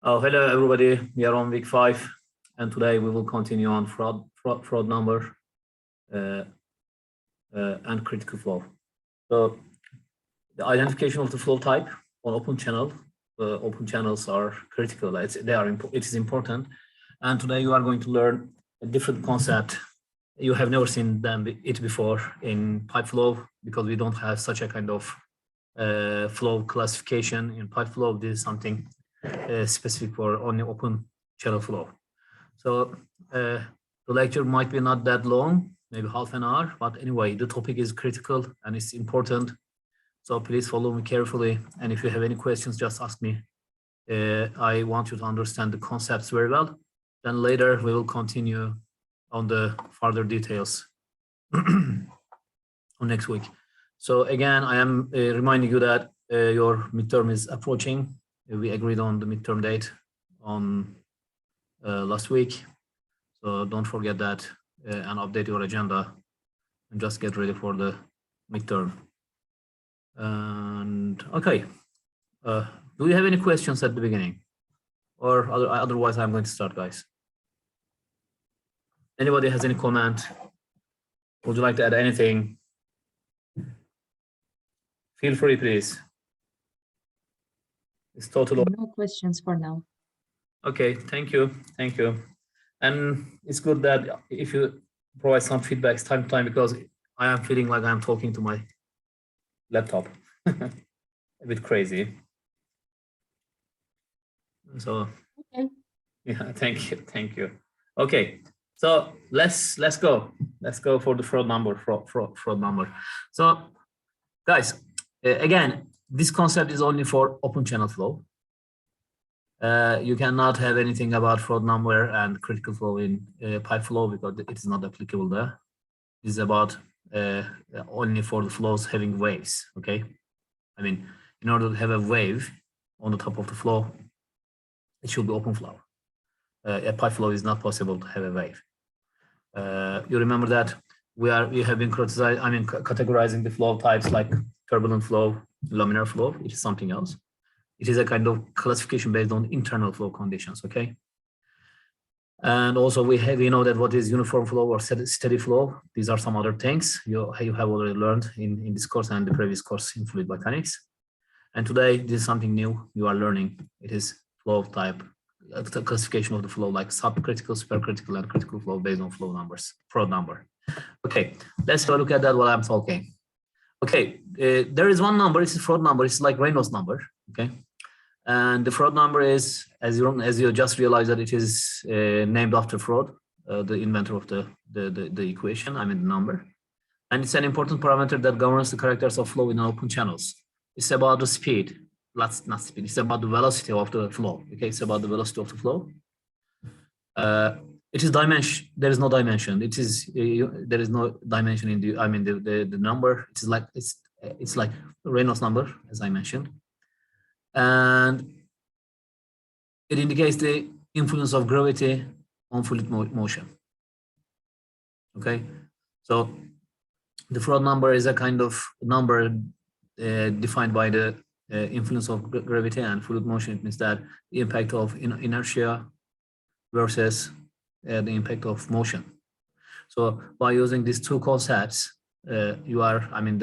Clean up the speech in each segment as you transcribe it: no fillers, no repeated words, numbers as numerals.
Hello everybody, we are on week 5 and today we will continue on fraud number and critical flow. So the identification of the flow type on open channel, open channels are critical, it is important, and today you are going to learn a different concept. You have never seen it before in pipe flow because we don't have such a kind of flow classification in pipe flow. This is something specific for only open channel flow. So the lecture might be not that long, maybe half an hour, but anyway, the topic is critical and it's important. So please follow me carefully. And if you have any questions, just ask me. I want you to understand the concepts very well. Then later we will continue on the further details on next week. So again, I am reminding you that your midterm is approaching. We agreed on the midterm date on last week. So don't forget that and update your agenda and just get ready for the midterm. And okay, do you have any questions at the beginning? Or otherwise I'm going to start, guys. Anybody has any comment? Would you like to add anything? Feel free, please. It's total. No questions for now. Okay, thank you. Thank you. And it's good that if you provide some feedbacks time to time, because I am feeling like I'm talking to my laptop. A bit crazy. So okay. Yeah, thank you. Thank you. Okay, so let's go. Let's go for the fraud number. Fraud number. So guys, again, this concept is only for open channel flow. You cannot have anything about fraud number and critical flow in pipe flow because it is not applicable there. This is about only for the flows having waves, okay? I mean, in order to have a wave on the top of the flow, it should be open flow. A pipe flow is not possible to have a wave. You remember that we have been categorizing the flow types like turbulent flow, laminar flow. It is something else. It is a kind of classification based on internal flow conditions, okay? And also we know that what is uniform flow or steady flow. These are some other things you have already learned in this course and the previous course in fluid mechanics. And today this is something new you are learning. It is flow type, the classification of the flow like subcritical, supercritical, and critical flow based on flow numbers, fraud number. Okay, let's have a look at that while I'm talking. Okay, there is one number, it's a fraud number, it's like Reynolds number, okay? And the fraud number is, as you just realized, that it is named after Froude, the inventor of the equation, I mean the number. And it's an important parameter that governs the characters of flow in open channels. It's about the speed, not speed, it's about the velocity of the flow, okay? It's about the velocity of the flow. It is dimension, there is no dimension. It is, there is no dimension in the, I mean the number, it's like Reynolds number, as I mentioned. And it indicates the influence of gravity on fluid motion. Okay, so the Froude number is a kind of number defined by the influence of gravity and fluid motion. It means that the impact of inertia versus the impact of motion. So by using these two concepts, the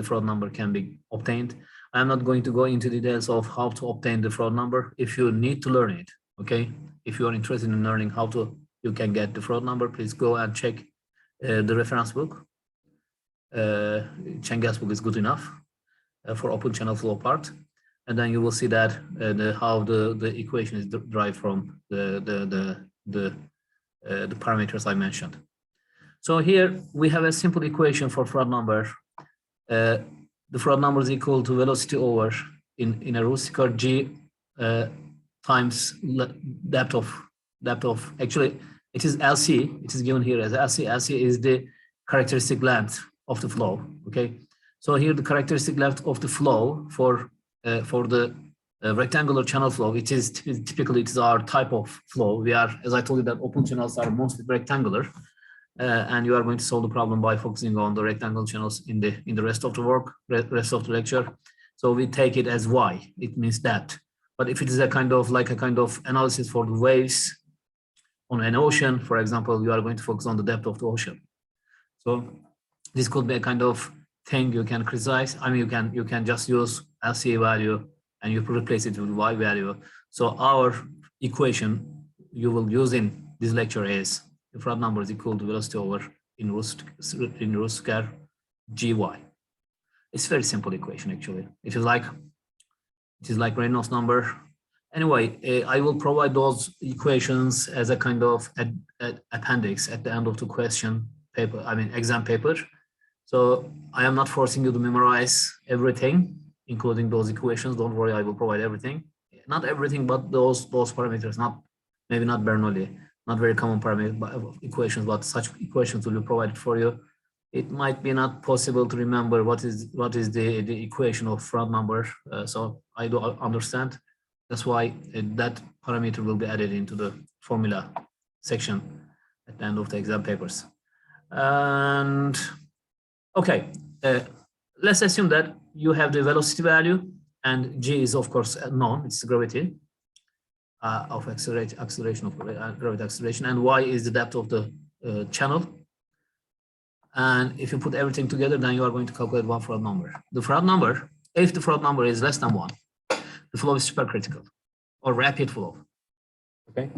Froude number can be obtained. I'm not going to go into details of how to obtain the Froude number. If you need to learn it, okay? If you are interested in learning how you can get the Froude number, please go and check the reference book. Chengas book is good enough for open channel flow part. And then you will see that how the equation is derived from the parameters I mentioned. So here we have a simple equation for Froude number. The Froude number is equal to velocity over in a root square g times depth of actually it is LC. It is given here as LC. LC is the characteristic length of the flow. Okay, so here the characteristic length of the flow for the rectangular channel flow. It is typically it is our type of flow. We are, as I told you, that open channels are mostly rectangular. And you are going to solve the problem by focusing on the rectangle channels in the rest of the work, rest of the lecture. So we take it as y. It means that But if it is a kind of analysis for the waves on an ocean, for example, you are going to focus on the depth of the ocean. So this could be a kind of thing you can criticize. I mean, you can just use LCA value and you replace it with Y value. So our equation you will use in this lecture is the Froude number is equal to velocity over in root square gy. It's a very simple equation actually. It is like Reynolds number. Anyway, I will provide those equations as a kind of appendix at the end of the question paper, I mean exam paper. So I am not forcing you to memorize everything, including those equations. Don't worry, I will provide everything. Not everything, but those parameters, maybe not Bernoulli, not very common parameter equations, but such equations will be provided for you. It might be not possible to remember what is the equation of Froude number. So I do understand. That's why that parameter will be added into the formula section at the end of the exam papers. And okay, let's assume that you have the velocity value and g is of course known, it's gravity of acceleration of gravity acceleration, and y is the depth of the channel. And if you put everything together, then you are going to calculate one Froude number. The Froude number, if the Froude number is less than 1, the flow is supercritical or rapid flow. Okay,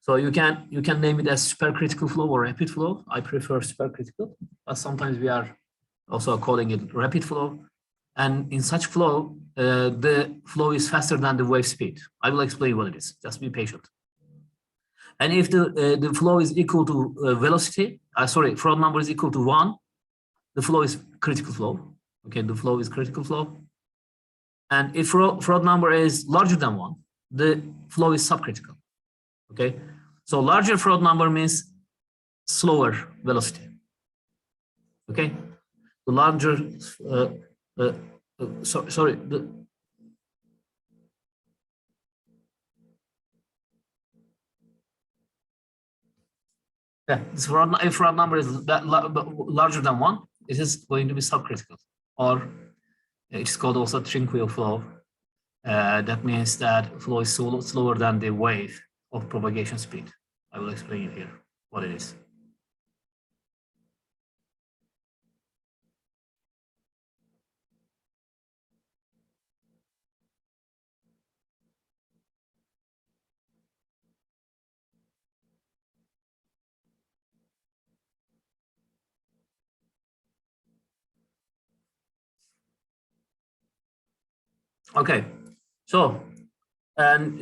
so you can name it as supercritical flow or rapid flow. I prefer supercritical, but sometimes we are also calling it rapid flow. And in such flow, the flow is faster than the wave speed. I will explain what it is. Just be patient. And if the flow is equal to velocity, Froude number is equal to 1, the flow is critical flow. Okay, the flow is critical flow. And if Froude number is larger than 1, the flow is subcritical. Okay, so larger Froude number means slower velocity. Okay, the larger, if Froude number is larger than 1, it is going to be subcritical, or it's called also tranquil flow. That means that flow is slower than the wave of propagation speed. I will explain it here what it is. Okay, so and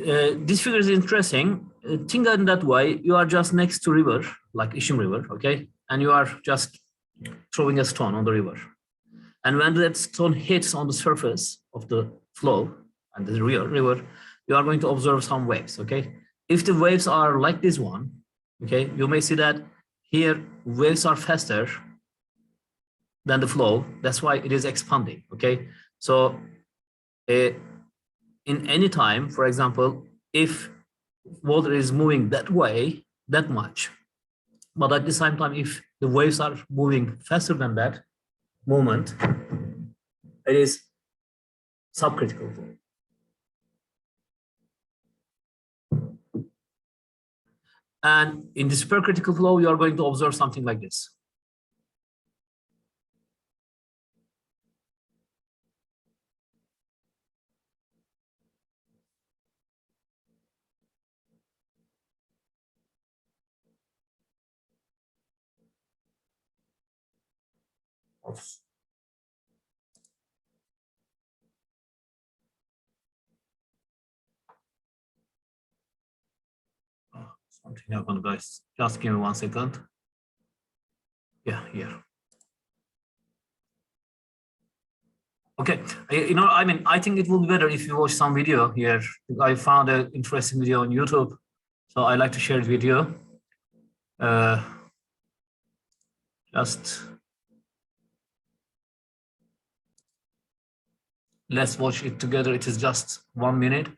this figure is interesting. Think in that way, you are just next to river, like Ishim River, okay, and you are just throwing a stone on the river. And when that stone hits on the surface of the flow and the river, you are going to observe some waves, okay? If the waves are like this one, okay, you may see that here waves are faster than the flow. That's why it is expanding, okay? So in any time, for example, if water is moving that way, that much, but at the same time, if the waves are moving faster than that movement, it is subcritical flow. And in the supercritical flow, you are going to observe something like this. Oh, something happened, guys. Just give me 1 second. Yeah, here. Okay, I mean, I think it will be better if you watch some video here. I found an interesting video on YouTube, so I like to share the video. Just let's watch it together. It is just 1 minute.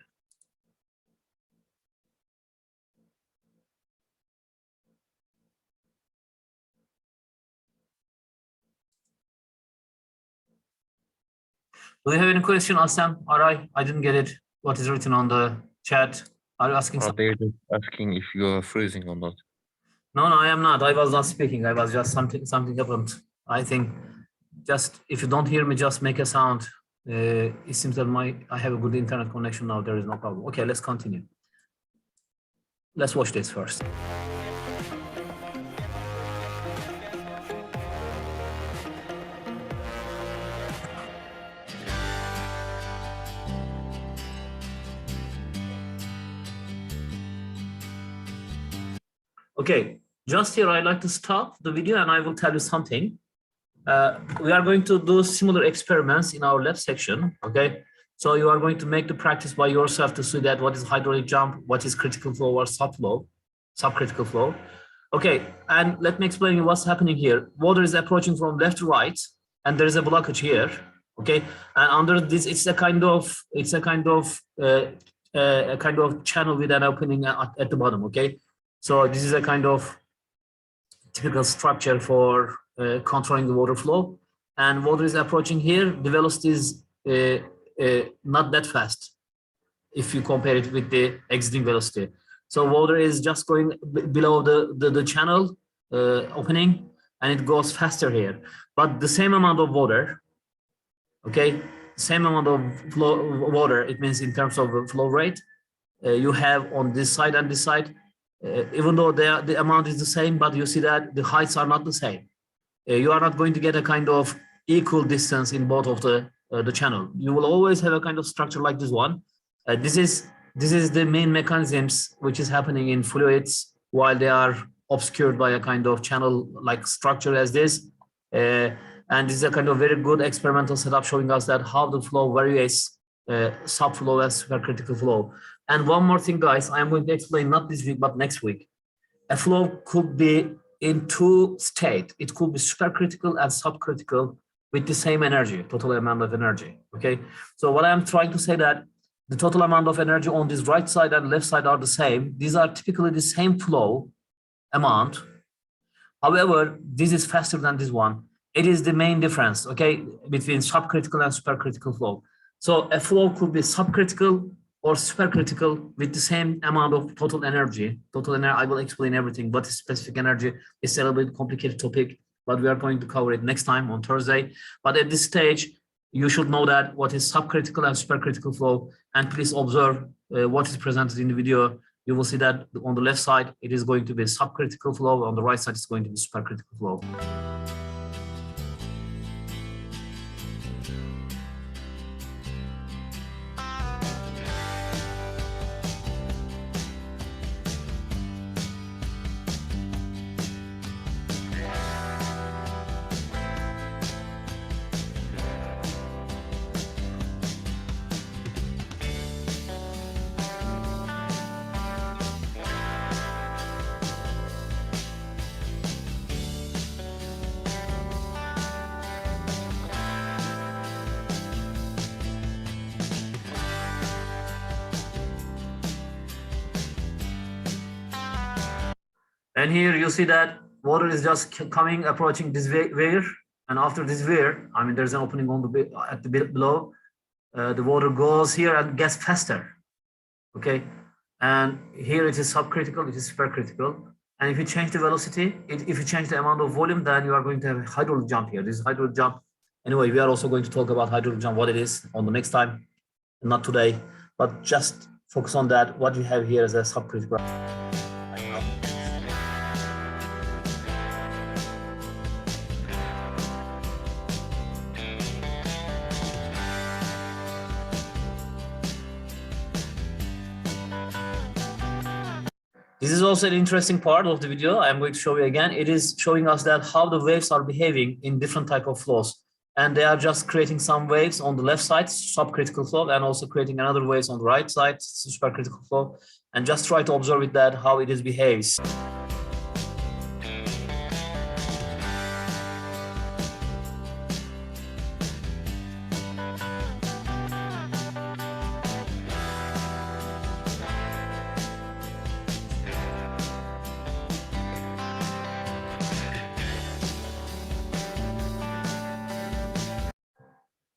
Do you have any question, Aslam? Aray, I didn't get it. what is written on the chat? Are you asking something? They're just asking if you are freezing or not. No, I am not. I was not speaking. I was just something happened. I think just if you don't hear me, just make a sound. It seems that I have a good internet connection now. There is no problem. Okay, let's continue. Let's watch this first. Okay, just here I'd like to stop the video and I will tell you something. We are going to do similar experiments in our lab section, okay? So you are going to make the practice by yourself to see that what is hydraulic jump, what is critical flow or subcritical flow. Okay, and let me explain you what's happening here. Water is approaching from left to right, and there is a blockage here, okay? And under this, it's a kind of channel with an opening at the bottom, okay? So this is a kind of typical structure for controlling the water flow, and water is approaching here. The velocity is not that fast if you compare it with the exiting velocity. So water is just going below the channel opening, and it goes faster here. But the same amount of water, okay, same amount of water, it means in terms of flow rate, you have on this side and this side, even though the amount is the same, but you see that the heights are not the same. You are not going to get a kind of equal distance in both of the channel. You will always have a kind of structure like this one. This is the main mechanisms which is happening in fluids while they are obscured by a kind of channel like structure as this. And this is a kind of very good experimental setup showing us that how the flow varies subflow and supercritical flow. And one more thing, guys, I'm going to explain not this week, but next week. A flow could be in two states. It could be supercritical and subcritical with the same energy, total amount of energy, okay? So what I'm trying to say that the total amount of energy on this right side and left side are the same. These are typically the same flow amount. However, this is faster than this one. It is the main difference, okay, between subcritical and supercritical flow. So a flow could be subcritical or supercritical with the same amount of total energy. Total energy, I will explain everything, but specific energy is a little bit complicated topic, but we are going to cover it next time on Thursday. But at this stage, you should know that what is subcritical and supercritical flow, and please observe what is presented in the video. You will see that on the left side, it is going to be subcritical flow. On the right side, it's going to be supercritical flow. And here you see that water is just coming, approaching this weir, and after this weir, I mean, there's an opening on the at the below. The water goes here and gets faster. Okay, and here it is subcritical, it is supercritical. And if you change the velocity, if you change the amount of volume, then you are going to have a hydraulic jump here. This is hydraulic jump. Anyway, we are also going to talk about hydraulic jump, what it is on the next time, not today, but just focus on that. What you have here is a subcritical. This is also an interesting part of the video I'm going to show you again. It is showing us that how the waves are behaving in different type of flows. And they are just creating some waves on the left side, subcritical flow, and also creating another waves on the right side, supercritical flow. And just try to observe with that how it is behaves.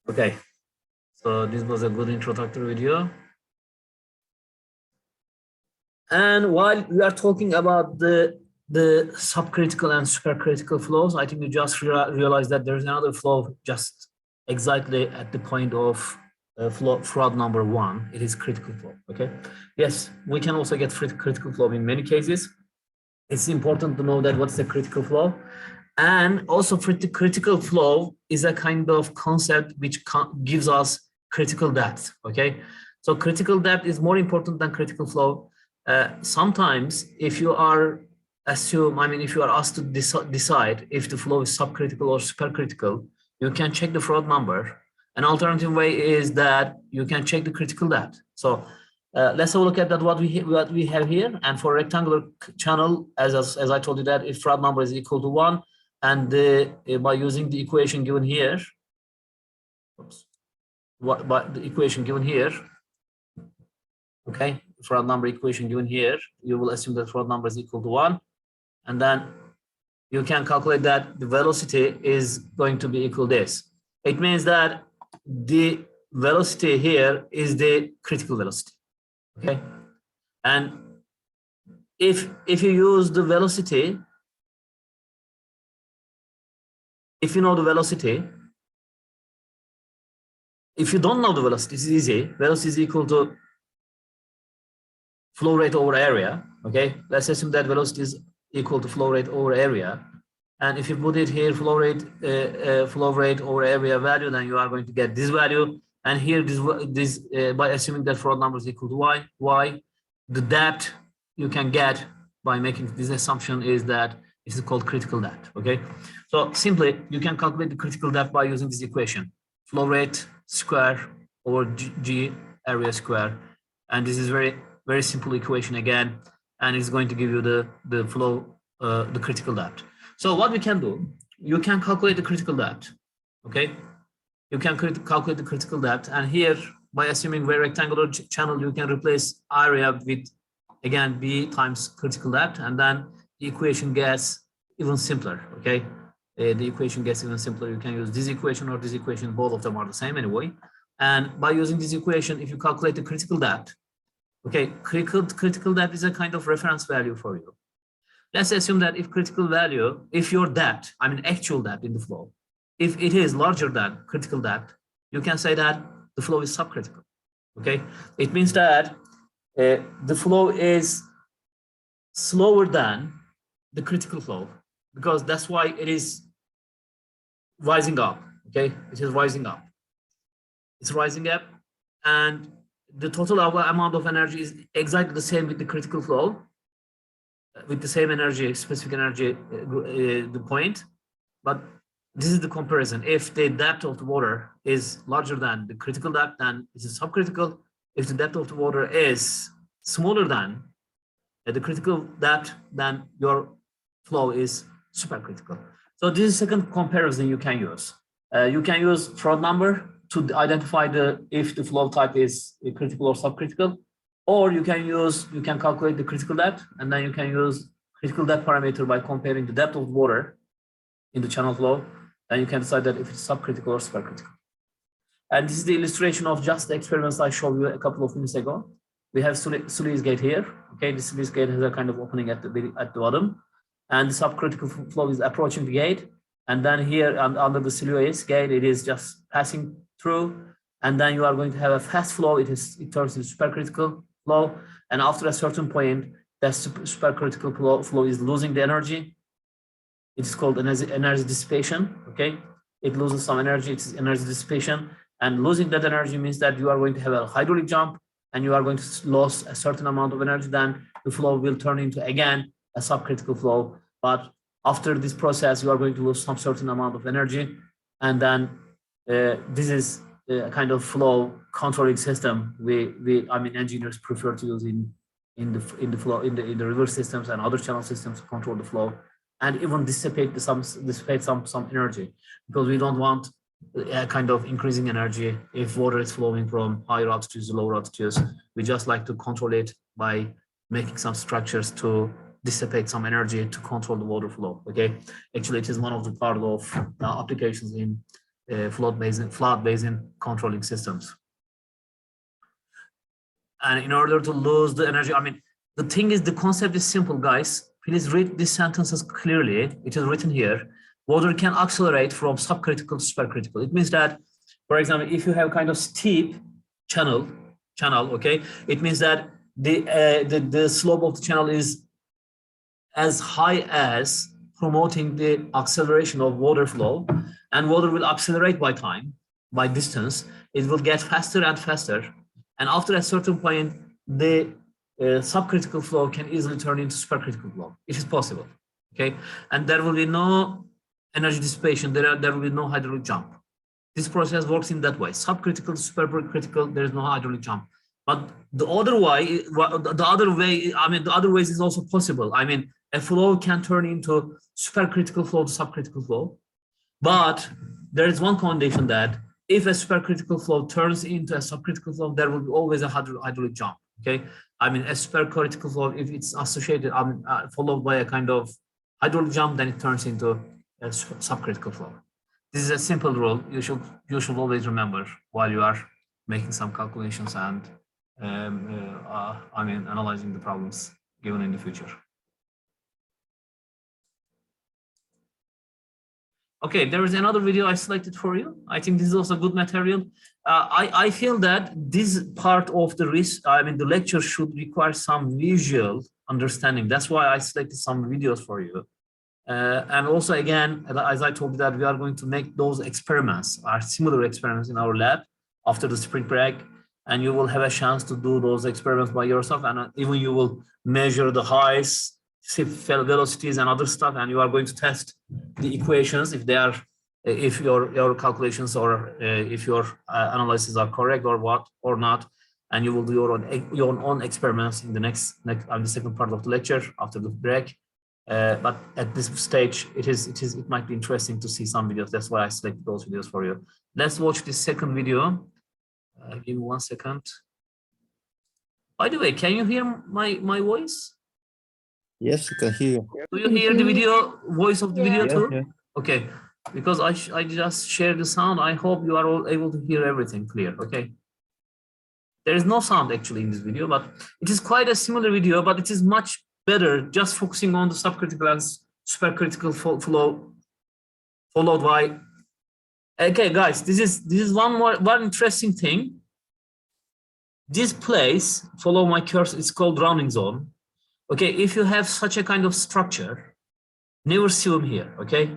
Okay, so this was a good introductory video. And while we are talking about the subcritical and supercritical flows, I think you just realize that there's another flow just exactly at the point of Froude number 1. It is critical flow. Okay. Yes, we can also get critical flow in many cases. It's important to know that what's the critical flow. And also critical flow is a kind of concept which gives us critical depth. Okay. So critical depth is more important than critical flow. Sometimes if you are if you are asked to decide if the flow is subcritical or supercritical, you can check the Froude number. An alternative way is that you can check the critical depth. So let's have a look at that what we have here. And for rectangular channel, as I told you, that if Froude number is equal to 1, and by using the equation given here, by the equation given here, okay, Froude number equation given here, you will assume that Froude number is equal to 1, and then you can calculate that the velocity is going to be equal to this. It means that the velocity here is the critical velocity, okay? And if you use the velocity, if you know the velocity, if you don't know the velocity, it's easy. Velocity is equal to flow rate over area, okay? Let's assume that velocity is equal to flow rate over area. And if you put it here, flow rate over area value, then you are going to get this value. And here, this by assuming that Froude number is equal to y, the depth you can get by making this assumption is that it is called critical depth, okay? So simply, you can calculate the critical depth by using this equation, flow rate square over G area square. And this is very simple equation again, and it's going to give you the flow, the critical depth. So what we can do, you can calculate the critical depth, okay? You can calculate the critical depth, and here, by assuming very rectangular channel, you can replace area with, again, B times critical depth, and then the equation gets even simpler, okay? The equation gets even simpler. You can use this equation or this equation, both of them are the same anyway. And by using this equation, if you calculate the critical depth, okay, critical depth is a kind of reference value for you. Let's assume that if your depth, actual depth in the flow, if it is larger than critical depth, you can say that the flow is subcritical, okay? It means that the flow is slower than the critical flow, because that's why it is rising up, okay? It is rising up. It's rising up, and the total amount of energy is exactly the same with the critical flow, with the same energy, specific energy, the point. But this is the comparison. If the depth of the water is larger than the critical depth, then it is subcritical. If the depth of the water is smaller than the critical depth, then your flow is supercritical. So this is second comparison you can use. You can use Froude number to identify if the flow type is critical or subcritical, or you can calculate the critical depth, and then you can use critical depth parameter by comparing the depth of water in the channel flow, and you can decide that if it's subcritical or supercritical. And this is the illustration of just the experiments I showed you a couple of minutes ago. We have sluice gate here. Okay, the sluice gate has a kind of opening at the bottom, and the subcritical flow is approaching the gate. And then here under the sluice gate, it is just passing through, and then you are going to have a fast flow. It turns into supercritical flow, and after a certain point, that supercritical flow is losing the energy. It is called energy dissipation. Okay, it loses some energy. It's energy dissipation, and losing that energy means that you are going to have a hydraulic jump, and you are going to lose a certain amount of energy. Then the flow will turn into again a subcritical flow. But after this process, you are going to lose some certain amount of energy, and then this is a kind of flow controlling system engineers prefer to use in the river systems and other channel systems to control the flow, and even dissipate some energy, because we don't want a kind of increasing energy if water is flowing from higher altitudes to lower altitudes. We just like to control it by making some structures to dissipate some energy to control the water flow. Okay, actually, it is one of the part of applications in flood basin controlling systems. And in order to lose the energy, the thing is, the concept is simple, guys. Please read these sentences clearly. It is written here. Water can accelerate from subcritical to supercritical. It means that, for example, if you have kind of steep channel, okay, it means that the slope of the channel is as high as promoting the acceleration of water flow, and water will accelerate by time, by distance. It will get faster and faster, and after a certain point, the subcritical flow can easily turn into supercritical flow. It is possible, okay? And there will be no energy dissipation. There will be no hydraulic jump. This process works in that way. Subcritical to supercritical, there is no hydraulic jump. But the other way, the other ways is also possible. I mean, a flow can turn into supercritical flow to subcritical flow. But there is one condition, that if a supercritical flow turns into a subcritical flow, there will be always a hydraulic jump. Okay, I mean, a supercritical flow, if it's associated, followed by a kind of hydraulic jump, then it turns into a subcritical flow. This is a simple rule you should always remember while you are making some calculations and analyzing the problems given in the future. Okay, there is another video I selected for you. I think this is also good material. I feel that this part of the lecture should require some visual understanding. That's why I selected some videos for you. And also, again, as I told you, that we are going to make those experiments, similar experiments in our lab after the spring break, and you will have a chance to do those experiments by yourself, and even you will measure the heights, velocities, and other stuff, and you are going to test the equations if your calculations or if your analyses are correct or not, and you will do your own experiments in the second part of the lecture after the break. But at this stage, it might be interesting to see some videos. That's why I selected those videos for you. Let's watch this second video. Give me 1 second. By the way, can you hear my voice? Yes, you can hear. Do you hear the voice of the video too? Yeah. Okay, because I just shared the sound. I hope you are all able to hear everything clear. Okay. There is no sound actually in this video, but it is quite a similar video, but it is much better just focusing on the subcritical and supercritical flow, followed by. Okay, guys, this is one interesting thing. This place, follow my cursor, it's called drowning zone. Okay, if you have such a kind of structure, never swim here, okay?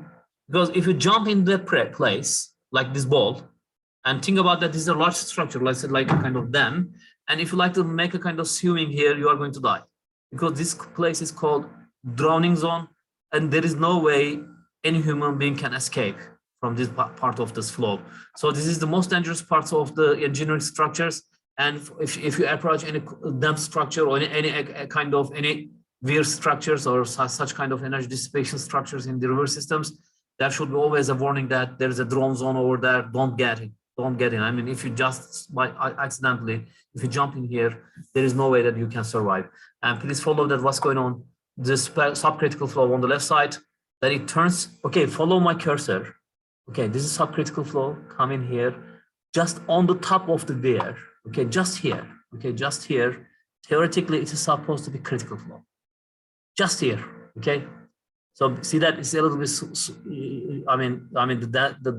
Because if you jump in the place, like this ball, and think about that this is a large structure, let's say like a kind of dam, and if you like to make a kind of swimming here, you are going to die. Because this place is called drowning zone, and there is no way any human being can escape from this part of this flow. So this is the most dangerous parts of the engineering structures. And if you approach any dam structure or any weir structures or such kind of energy dissipation structures in the river systems, there should be always a warning that there is a drone zone over there. Don't get in. Don't get in. I mean, if you just accidentally, if you jump in here, there is no way that you can survive. And please follow that what's going on. This subcritical flow on the left side, then it turns. Okay, follow my cursor. Okay, this is subcritical flow. Come in here, just on the top of the weir. Okay, just here. Okay, just here. Theoretically, it is supposed to be critical flow. Just here. Okay. So see that it's a little bit.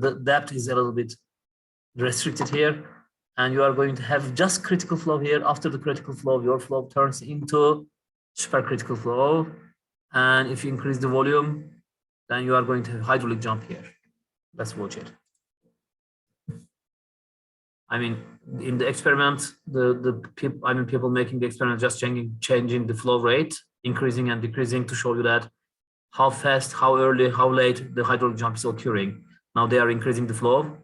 The depth is a little bit restricted here, and you are going to have just critical flow here. After the critical flow, your flow turns into supercritical flow, and if you increase the volume, then you are going to have hydraulic jump here. Let's watch it. I mean, in the experiment, people making the experiment just changing the flow rate, increasing and decreasing to show you that how fast, how early, how late the hydraulic jump is occurring. Now they are increasing the flow.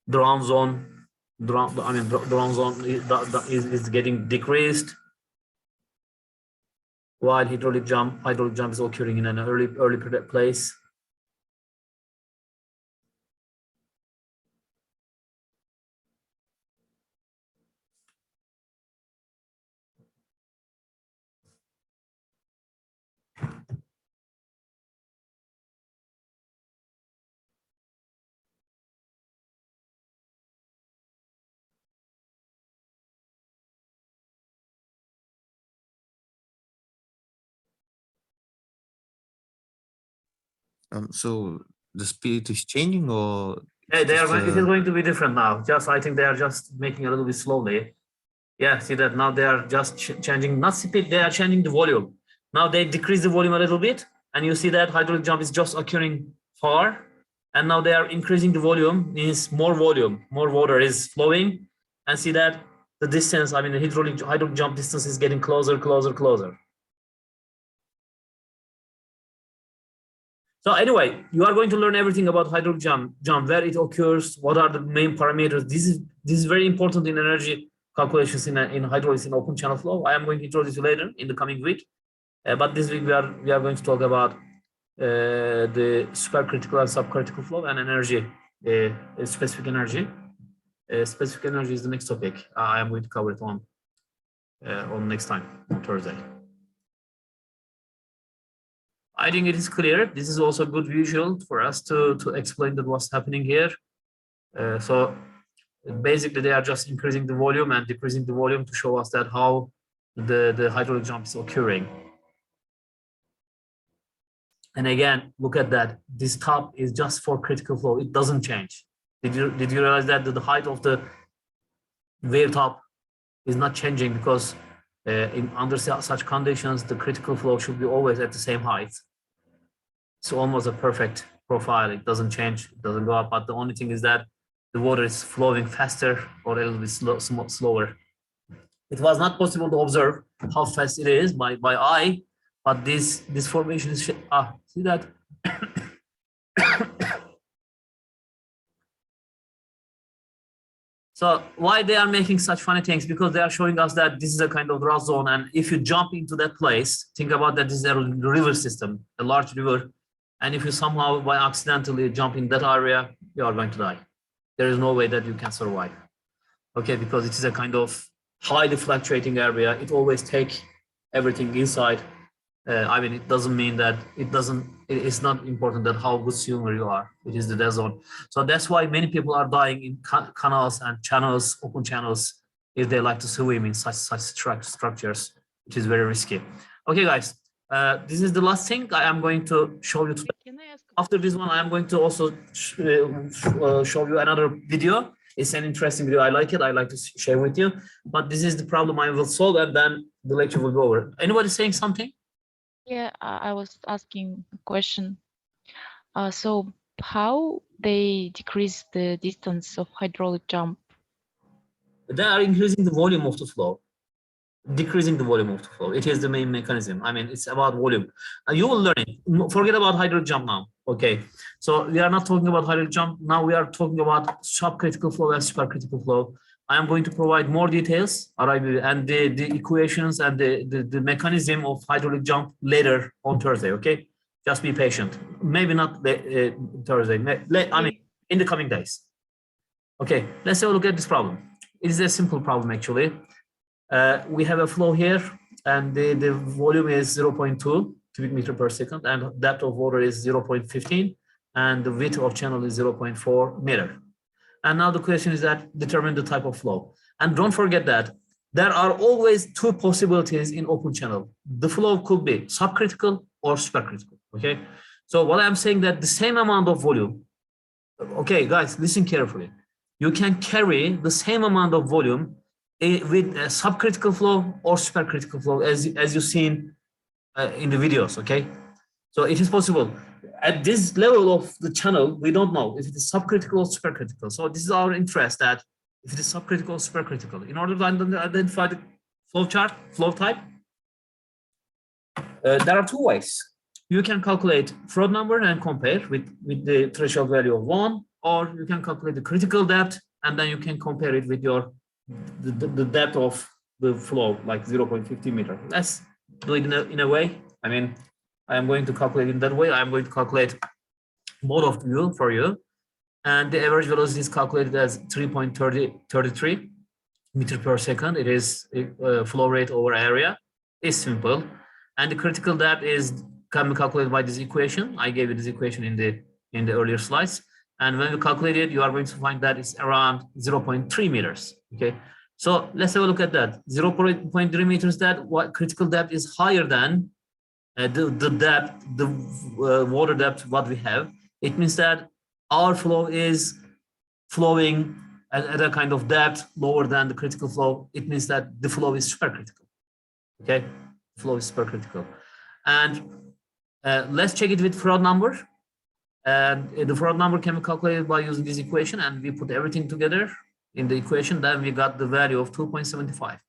Drown zone is getting decreased, while hydraulic jump is occurring in an early place. So the speed is changing, or Hey, they are just, going, it is going to be different now. Just I think they are just making a little bit slowly. Yeah, see that now they are just changing, not speed, they are changing the volume. Now they decrease the volume a little bit, and you see that hydraulic jump is just occurring far. And now they are increasing the volume, means more volume, more water is flowing. And see that the distance, I mean, the hydraulic jump distance is getting closer, closer, closer. So anyway, you are going to learn everything about hydraulic jump, where it occurs, what are the main parameters. This is very important in energy calculations in hydraulics in open channel flow. I am going to introduce you later in the coming week. But this week we are going to talk about the supercritical and subcritical flow and energy, specific energy. Specific energy is the next topic. I am going to cover it on next time, on Thursday. I think it is clear. This is also a good visual for us to explain that what's happening here. So basically they are just increasing the volume and decreasing the volume to show us that how the hydraulic jump is occurring. And again, look at that. This top is just for critical flow. It doesn't change. Did you realize that the height of the wave top is not changing, because under such conditions, the critical flow should be always at the same height. It's almost a perfect profile. It doesn't change, it doesn't go up. But the only thing is that the water is flowing faster or a little bit slower. It was not possible to observe how fast it is by eye, but this formation is, see that? So why they are making such funny things? Because they are showing us that this is a kind of rust zone, and if you jump into that place, think about that this is a river system, a large river, and if you somehow by accidentally jump in that area, you are going to die. There is no way that you can survive. Okay, because it is a kind of highly fluctuating area. It always takes everything inside. I mean, it doesn't mean that it's not important that how good swimmer you are. It is the dead zone. So that's why many people are dying in canals and channels, open channels, if they like to swim in such structures, which is very risky. Okay, guys, this is the last thing I am going to show you today. After this one, I am going to also show you another video. It's an interesting video. I like it. I like to share with you. But this is the problem I will solve, and then the lecture will be over. Anybody saying something? Yeah, I was asking a question. So how they decrease the distance of hydraulic jump? They are increasing the volume of the flow, decreasing the volume of the flow. It is the main mechanism. I mean, it's about volume. You will learn it. Forget about hydraulic jump now. Okay, so we are not talking about hydraulic jump. Now we are talking about subcritical flow and supercritical flow. I am going to provide more details, and the equations and the mechanism of hydraulic jump later on Thursday, okay? Just be patient. Maybe not Thursday, I mean, in the coming days. Okay, let's have a look at this problem. It is a simple problem, actually. We have a flow here, and the volume is 0.2 cubic meter per second, and depth of water is 0.15, and the width of channel is 0.4 meter. And now the question is that determine the type of flow. And don't forget that there are always two possibilities in open channel. The flow could be subcritical or supercritical, okay? So what I'm saying that the same amount of volume, okay, guys, listen carefully. You can carry the same amount of volume with a subcritical flow or supercritical flow, as you've seen in the videos, okay? So it is possible. At this level of the channel, we don't know if it is subcritical or supercritical. So this is our interest, that if it is subcritical or supercritical. In order to identify the flow chart, flow type, there are two ways. You can calculate Froude number and compare with the threshold value of 1, or you can calculate the critical depth, and then you can compare it with the depth of the flow, like 0.50 meter. Let's do it in a way. I mean, I am going to calculate in that way. I am going to calculate both of you for you. And the average velocity is calculated as 3.33 meter per second. It is flow rate over area. It's simple. And the critical depth can be calculated by this equation. I gave you this equation in the earlier slides. And when you calculate it, you are going to find that it's around 0.3 meters. Okay. So let's have a look at that. 0.3 meters, that what critical depth is higher than the depth, the water depth, what we have, it means that our flow is flowing at a kind of depth lower than the critical flow. It means that the flow is supercritical. Okay, flow is supercritical. And let's check it with Froude number. And the Froude number can be calculated by using this equation, and we put everything together in the equation. Then we got the value of 2.75.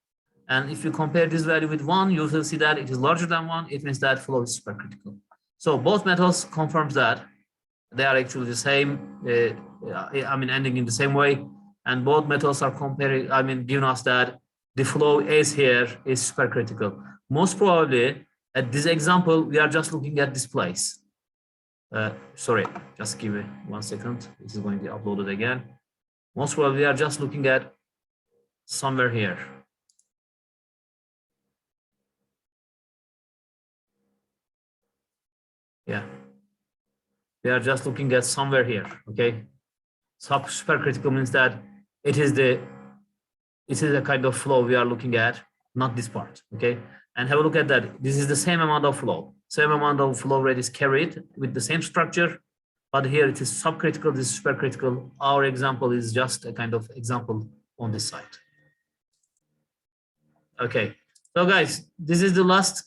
And if you compare this value with 1, you will see that it is larger than 1. It means that flow is supercritical. So both methods confirms that they are actually the same, ending in the same way. And both methods are comparing, giving us that the flow is here is supercritical. Most probably, at this example, we are just looking at this place. Sorry, just give me 1 second. This is going to be uploaded again. Most probably, we are just looking at somewhere here. Yeah, we are just looking at somewhere here. Okay, supercritical means that it is a kind of flow we are looking at, not this part. Okay, and have a look at that. This is the same amount of flow. Same amount of flow rate is carried with the same structure, but here it is subcritical. This is supercritical. Our example is just a kind of example on this side. Okay, so guys, this is the last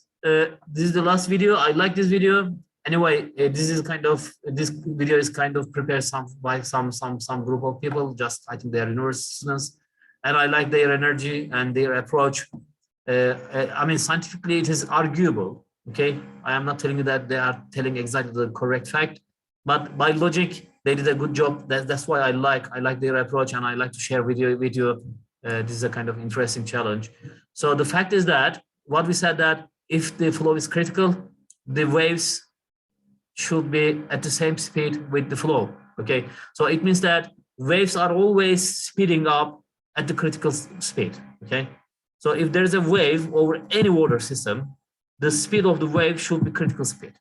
video. I like this video. Anyway, this video is kind of prepared by some group of people. Just I think they are university students, and I like their energy and their approach. Scientifically, it is arguable. Okay, I am not telling you that they are telling exactly the correct fact, but by logic, they did a good job. That's why I like their approach, and I like to share with you. This is a kind of interesting challenge. So the fact is that what we said, that if the flow is critical, the waves should be at the same speed with the flow. Okay, so it means that waves are always speeding up at the critical speed. Okay, so if there's a wave over any water system, the speed of the wave should be critical speed.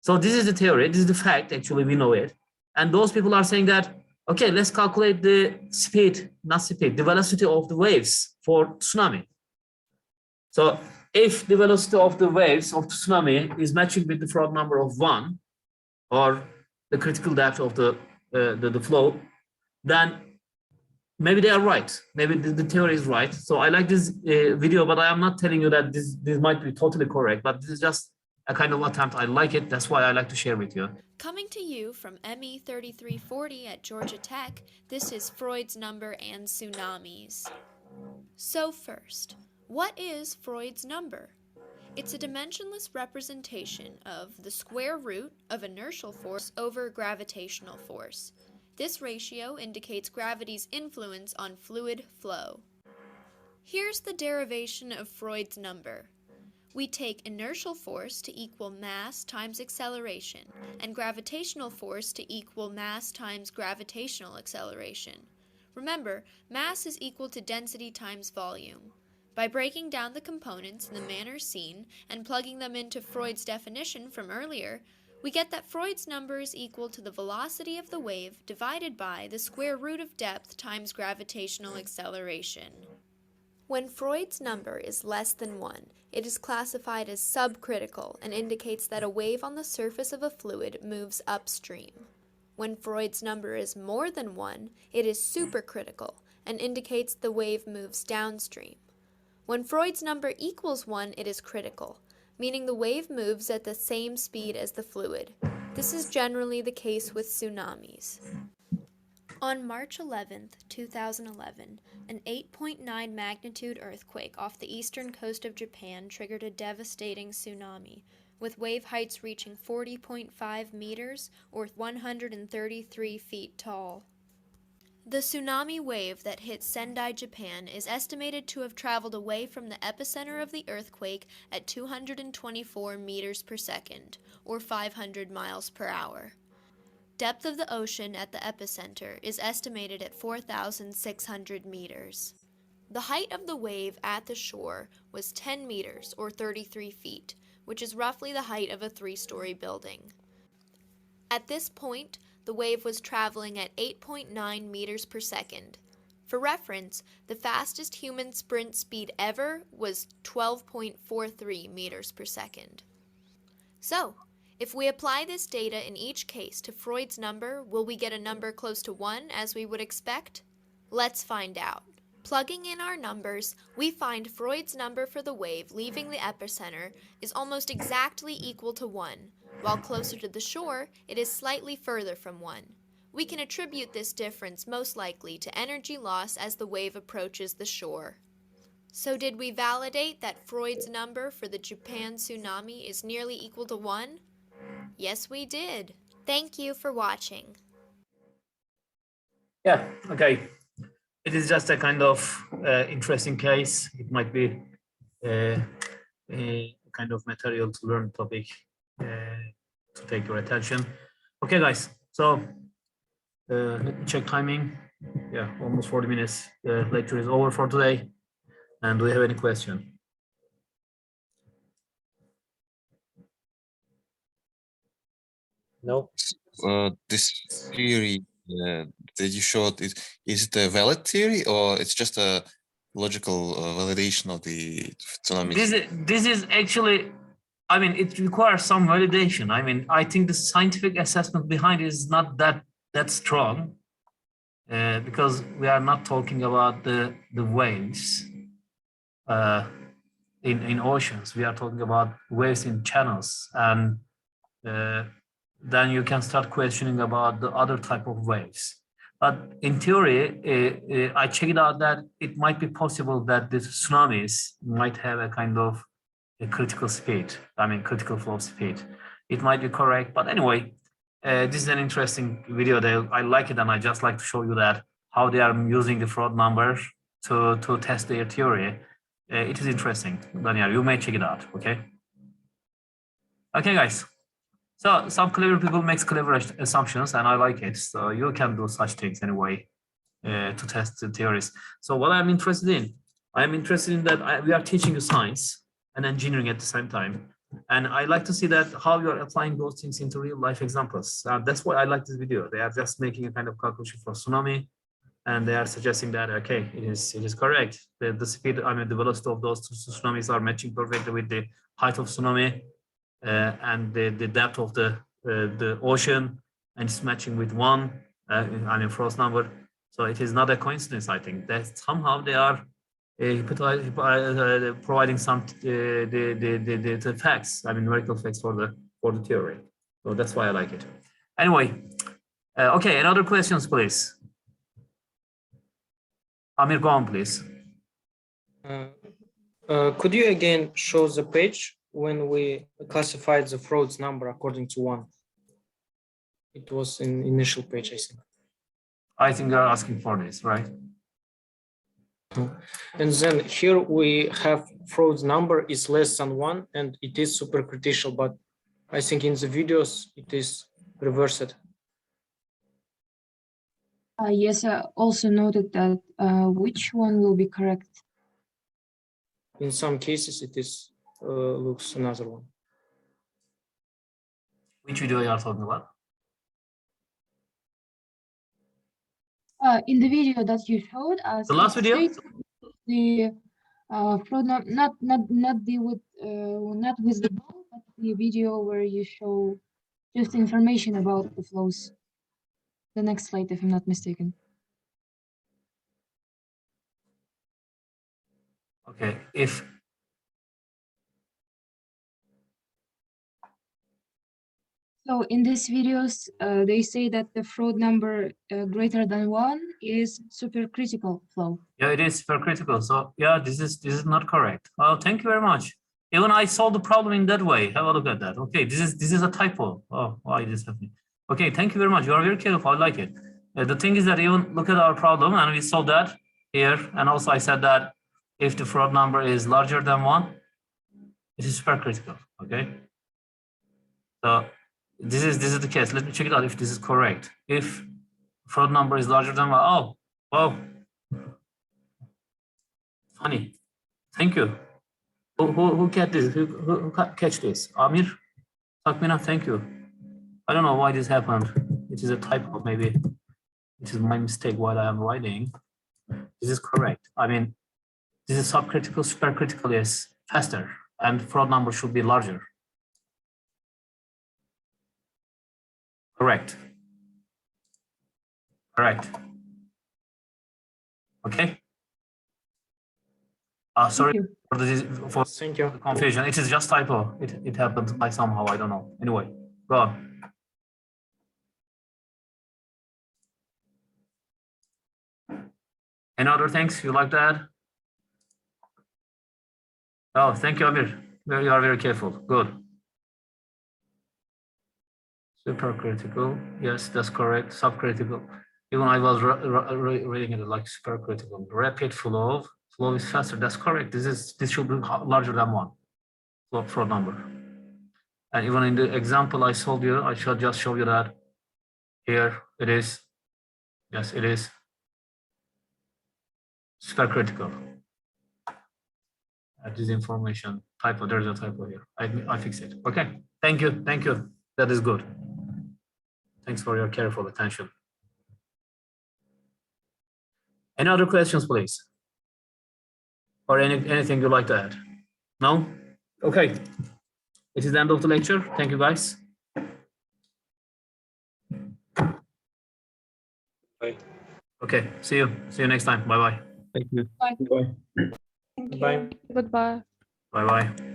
So this is the theory, this is the fact, actually we know it. And those people are saying that, okay, let's calculate the speed, the velocity of the waves for tsunami. So if the velocity of the waves of tsunami is matching with the Froude number of 1, or the critical depth of the flow, then maybe they are right. Maybe the theory is right. So I like this video, but I am not telling you that this might be totally correct, but this is just a kind of attempt. I like it. That's why I like to share with you. Coming to you from ME 3340 at Georgia Tech, this is Froude's number and tsunamis. So first, what is Froude's number? It's a dimensionless representation of the square root of inertial force over gravitational force. This ratio indicates gravity's influence on fluid flow. Here's the derivation of Froude's number. We take inertial force to equal mass times acceleration, and gravitational force to equal mass times gravitational acceleration. Remember, mass is equal to density times volume. By breaking down the components in the manner seen and plugging them into Froude's definition from earlier, we get that Froude's number is equal to the velocity of the wave divided by the square root of depth times gravitational acceleration. When Froude's number is less than 1, it is classified as subcritical and indicates that a wave on the surface of a fluid moves upstream. When Froude's number is more than 1, it is supercritical and indicates the wave moves downstream. When Froude's number equals 1, it is critical, meaning the wave moves at the same speed as the fluid. This is generally the case with tsunamis. On March 11, 2011, an 8.9 magnitude earthquake off the eastern coast of Japan triggered a devastating tsunami, with wave heights reaching 40.5 meters or 133 feet tall. The tsunami wave that hit Sendai, Japan is estimated to have traveled away from the epicenter of the earthquake at 224 meters per second, or 500 miles per hour. Depth of the ocean at the epicenter is estimated at 4,600 meters. The height of the wave at the shore was 10 meters, or 33 feet, which is roughly the height of a 3-story building. At this point, the wave was traveling at 8.9 meters per second. For reference, the fastest human sprint speed ever was 12.43 meters per second. So, if we apply this data in each case to Freud's number, will we get a number close to 1 as we would expect? Let's find out. Plugging in our numbers, we find Freud's number for the wave leaving the epicenter is almost exactly equal to 1, while closer to the shore, it is slightly further from 1. We can attribute this difference most likely to energy loss as the wave approaches the shore. So did we validate that Freud's number for the Japan tsunami is nearly equal to 1? Yes, we did. Thank you for watching. Yeah, okay. It is just a kind of interesting case. It might be a kind of material to learn topic to take your attention. Okay, guys. So let me check timing. Yeah, almost 40 minutes. The lecture is over for today. And do you have any question? No. This theory that you showed, is it a valid theory or it's just a logical validation of the tsunami? This is actually, I mean, it requires some validation. I mean, I think the scientific assessment behind it is not that strong because we are not talking about the waves in oceans. We are talking about waves in channels, and then you can start questioning about the other type of waves. But in theory, I checked out that it might be possible that the tsunamis might have a kind of a critical speed, I mean, critical flow speed. It might be correct, but anyway, this is an interesting video that I like it, and I just like to show you that how they are using the Froude number to test their theory. It is interesting, Daniel, you may check it out, okay? Okay, guys. So some clever people makes clever assumptions, and I like it. So you can do such things anyway to test the theories. So what I'm interested in that we are teaching you science and engineering at the same time. And I like to see that how you are applying those things into real life examples. That's why I like this video. They are just making a kind of calculation for tsunami, and they are suggesting that, okay, it is correct. The speed, I mean, the velocity of those tsunamis are matching perfectly with the height of tsunami. And the depth of the ocean, and it's matching with 1, I mean, Frost number. So it is not a coincidence, I think, that somehow they are providing some the facts, I mean, numerical facts for the theory. So that's why I like it. Anyway, okay, another questions, please. Amir, go on, please. Could you again show the page when we classified the Froude's number according to 1? It was in initial page, I think. I think you're asking for this, right? And then here we have Froude's number is less than 1 and it is supercritical, but I think in the videos it is reversed. Yes, I also noted that which one will be correct? In some cases it is looks another one. Which video you are talking about? In the video that you showed us, The last video? The Froude not with the ball, but the video where you show just information about the flows. The next slide, if I'm not mistaken. Okay, So in these videos, they say that the Froude number greater than 1 is supercritical flow. yeah, it is supercritical. So yeah, this is not correct. Oh, thank you very much. Even I solved the problem in that way. Have a look at that. Okay, this is a typo. Oh, why is this happening? Okay, thank you very much. You are very careful. I like it. The thing is that even look at our problem, and we solved that here. And also I said that if the Froude number is larger than 1, it is supercritical. Okay. So this is the case. Let me check it out if this is correct. If Froude number is larger than 1, oh, wow. Funny. Thank you. Who catch this? Who catch this? Amir? Takmina, thank you. I don't know why this happened. It is a typo, maybe. It is my mistake while I am writing. This is correct. I mean, this is subcritical, supercritical is faster, and Froude number should be larger. Correct. Correct. Okay. Sorry you. for the Thank you. confusion. It is just typo. It happened by somehow. I don't know. Anyway, go on. Any other things you like to add? Oh, thank you, Amir. You are very careful. Good. Supercritical. Yes, that's correct. Subcritical. Even I was reading it like supercritical. Rapid flow. Flow is faster. That's correct. This should be larger than 1. Flow number. And even in the example I told you, I should just show you that here it is. Yes, it is supercritical. This information typo. There's a typo here. I fix it. Okay. Thank you. Thank you. That is good. Thanks for your careful attention. Any other questions, please? Or anything you'd like to add? No? Okay. It is the end of the lecture. Thank you, guys. Bye. Okay. See you. See you next time. Bye-bye. Thank you. Bye. Thank Bye. you. Goodbye. Bye-bye.